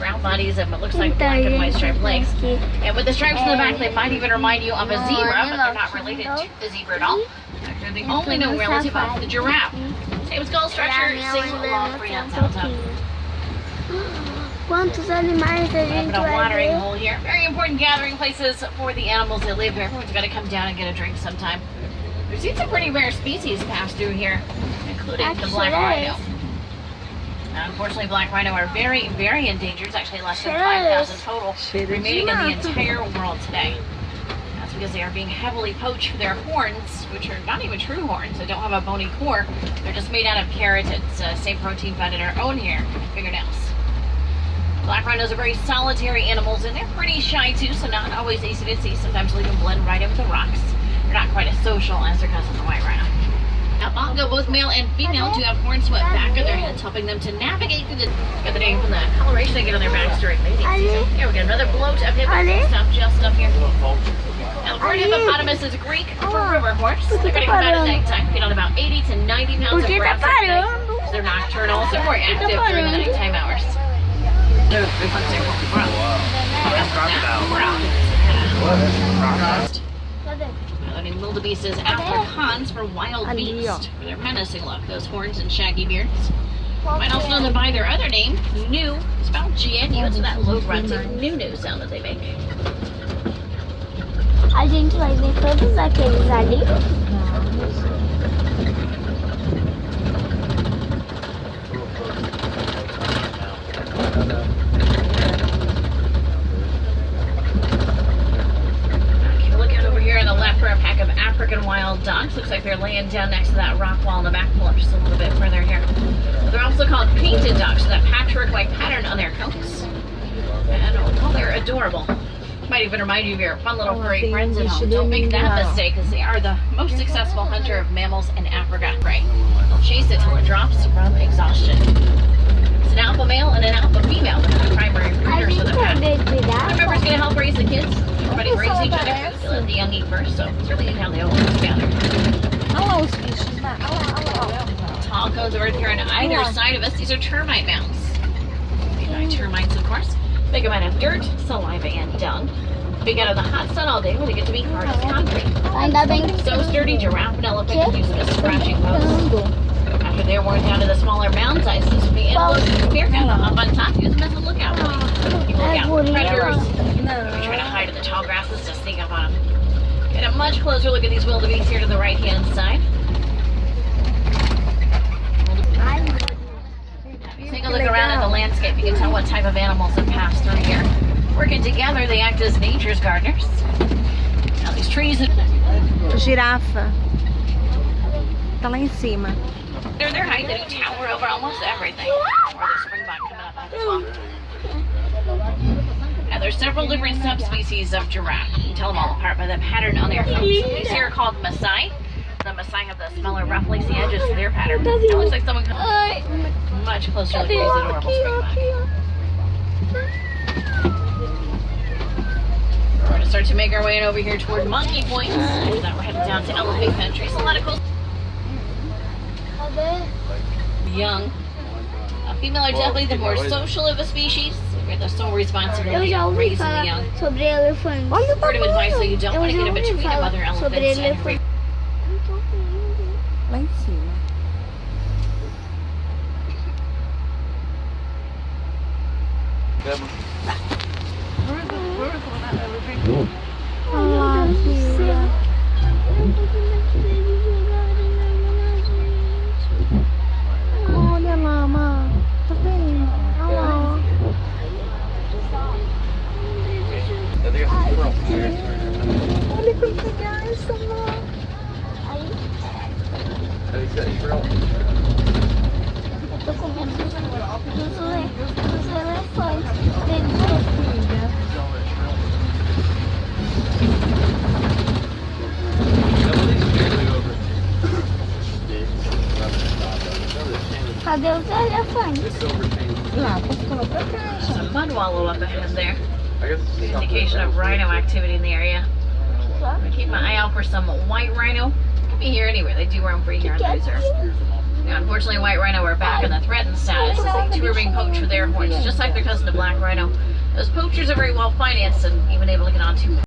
brown bodies and what looks like black and white striped legs. And with the stripes in the back, they might even remind you of a zebra, but they're not related to the zebra at all. They're the only known relative of the giraffe. Same skull structure, same long prehensile tongue. Quantos animais a gente A vai watering ver? hole here. Very important gathering places for the animals that live here. Everyone's got to come down and get a drink sometime. We've seen some pretty rare species pass through here, including the black rhino. Unfortunately, black rhino are very, very endangered. It's actually less than 5,000 total remaining in the entire world today. That's because they are being heavily poached for their horns, which are not even true horns. They don't have a bony core. They're just made out of keratin, same protein found in our own hair and fingernails. Black rhinos are very solitary animals, and they're pretty shy too, so not always easy to see. Sometimes they'll even blend right in with the rocks. They're not quite as social as their cousin, the white rhino. Now, bongo, both male and female, do have horns swept back of their heads, helping them to navigate through the name from the coloration they get on their backs during mating season. Here we got another bloat of hippos and stuff just up here. Now, the word hippopotamus is Greek for river horse. They're going to come out at nighttime, feed on about 80 to 90 pounds of grass a day. They're nocturnal, so more active during the nighttime hours. Wildebeest is Afrikaans for wild beast, for their menacing look, those horns and shaggy beards. You might also know them by their other name, gnu, spelled GNU. It's that low grunting new sound that they make. A gente vai ver todos aqueles ali. African wild dogs. Looks like they're laying down next to that rock wall in the back. Pull up just a little bit further here. They're also called painted dogs, so that patchwork-like pattern on their coats. And oh, they're adorable. Might even remind you of your fun little furry friends at home. Don't make that mistake, because they are the most successful hunter of mammals in Africa. Right? They'll chase it till it drops from exhaustion. It's an alpha male and an alpha female. They're the primary breeders of the pack. One member's going to help raise the kids. Everybody brings each other food. They let the young eat first, so it's really how they all work together. Tall cones of earth here on either side of us. These are termite mounds. Made by termites, of course. Big amount of dirt, saliva, and dung. Big out of the hot sun all day when they get to be hard as concrete. So sturdy, giraffe and elephant can use them as scratching posts. After they're worn down to the smaller mound sizes, the antelope and meerkat will hop on top, use them as a lookout point. You look out for predators. You're trying to hide in the tall grasses to sneak up on them. Get a much closer look at these wildebeest here to the right-hand side. Take a look around at the landscape. You can tell what type of animals have passed through here. Working together, they act as nature's gardeners. Now these trees... Giraffe. Tá lá em cima. They're their height, they do tower over almost everything. Or there's springbok coming up as well. Now there's several different subspecies of giraffe. You can tell them all apart by the pattern on their coats. These here are called Maasai. The Maasai have the smaller, rough, lacy edges to their pattern. It looks like someone comes much closer to these adorable springbok. We're going to start to make our way over here toward Monkey Point. After that, we're headed down to elephant country. So a lot of cool. Young. Female are definitely the more social of a species. We have the sole responsibility of raising the young. Sobre elefantes. Word of advice, so you don't want to get in between the mother elephants and free. Lá em cima. Olha lá, Má. Tá vendo? Olha lá. Olha quanta graça, Má. Eu tô com medo dos elefantes. Cadê os elefantes? Lá, passou pra trás. There's a mud wallow up ahead there. Indication of rhino activity in the area. I'm keep my eye out for some white rhino. Could be here anywhere. They do roam free here on the reserve. Unfortunately, white rhino are back in the threatened status as the two are being poached for their horns, just like their cousin the black rhino. Those poachers are very well financed and even able to get onto